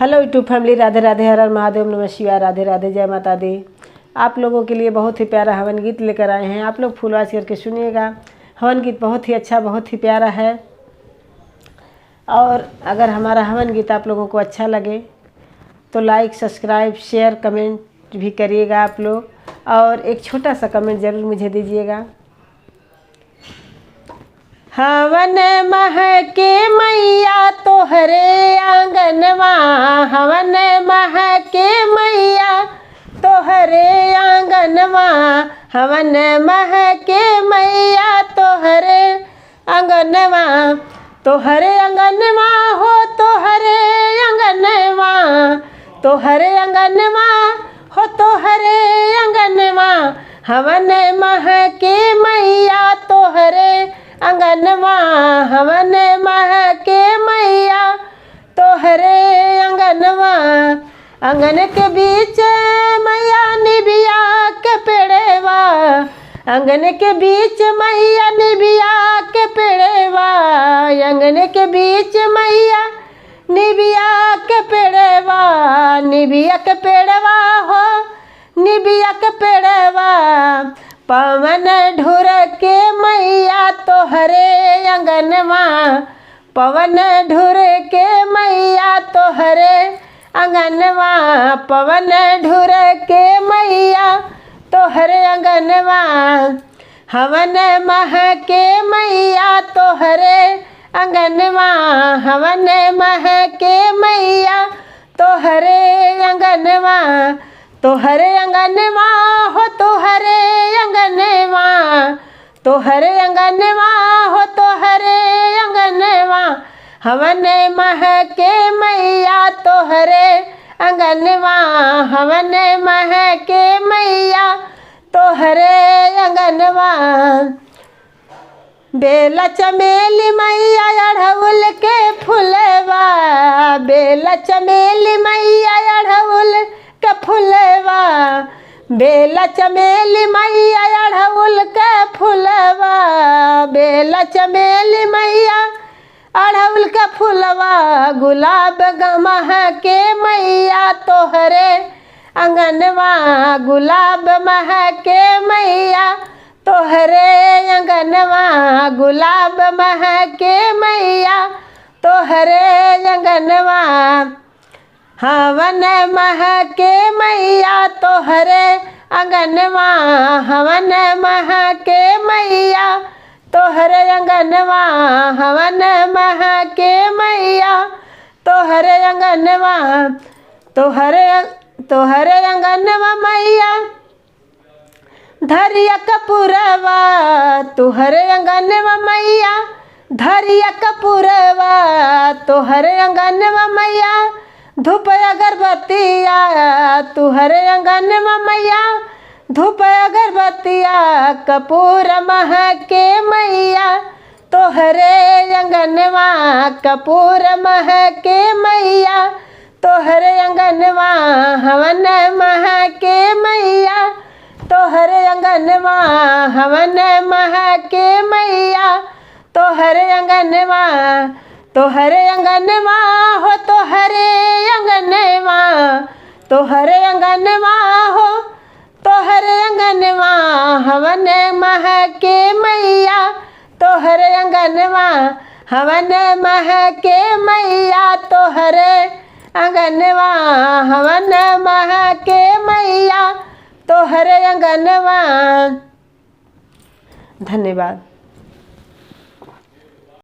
Hello YouTube family, Radhe Radhe, Har Har Mahadev, नमः शिवाय, राधे राधे, जय माता दी। आप लोगों के लिए बहुत ही प्यारा हवन गीत लेकर आए हैं। आप लोग फूलवास करके सुनिएगा। हवन गीत बहुत ही अच्छा, बहुत ही प्यारा है। और अगर हमारा हवन गीत आप लोगों को अच्छा लगे तो लाइक, सब्सक्राइब, शेयर, कमेंट भी करिएगा आप लोग। और एक छोटा सा कमेंट ज़रूर मुझे दीजिएगा। हवन महके मैया तोहरे आंगनवा, हवन महके मैया तोहरे आंगनवा, हवन महके मैया तोहरे आंगनवा, तोहरे आंगनवा हो तोहरे आंगनवा, तोहरे आंगनवा हो तोहरे आंगनवा, हवन महके मैया तोहरे अंगनवा, हवन महके मैया तोहरे अंगनवा। अंगन के बीच मैया निबिया के पेड़वा, अंगन के बीच मैया निबिया के पेड़वा, अंगन के बीच मैया निबिया के पेड़वा, निबिया के पेड़वा हो निबिया के पेड़वा, पवन ढुर के मैया तोहरे अंगनवा, पवन ढुर के मैया तोहरे अंगनवा, पवन ढुर के मैया तोहरे अंगनवा, हवन महके मैया तोहरे अंगनवा, हवन महके मैया तोहरे अंगनवा, तोहरे अंगनवा हो तोहरे अंगनवा, तोहरे अंगनवा हो तोहरे अंगनवा, हवन महके मैया तोहरे अंगनवा, हवन महके मैया तोहरे अंगनवा। बेला चमेली मैया अड़हुल के फुलवा, बेला चमेली मैया अड़हुल के फुलवा, बेला चमेली मैया अड़हुल के फुलवा, बेला चमेली मैया अड़हुल के फुलवा, गुलाब महके मैया तोहरे अंगनवा, गुलाब महके मैया तोहरे अंगनवा, गुलाब महके मैया तोहरे अंगनवा, हवन महके मैया तोहरे अंगनवा, हवन महके मैया तोहरे अंगनवा, हवन महके मैया तोहरे अंगनवा, तोहरे अंगनवा मैया धरिया कपूरवा, तोहरे अंगनवा मैया धरिया कपूरवा, तोहरे अंगनवा मैया धूप अगरबत्तिया, तुहरे अंगनवा मैया धूप अगरबत्तिया, कपूर महके मैया तोहरे अंगनवा, कपूर महके मैया तोहरे अंगनवा, हवन महके मैया तोहरे अंगनवा, हवन महके मैया तोहरे अंगनवा, तोहरे अंगनवा हो तोहरे अंगनवा, तोहरे अंगनवा हो तोहरे अंगनवा, हवन महके मैया तोहरे अंगनवा, हवन महके मैया तोहरे अंगनवा, हवन महके मैया तोहरे अंगनवा। धन्यवाद।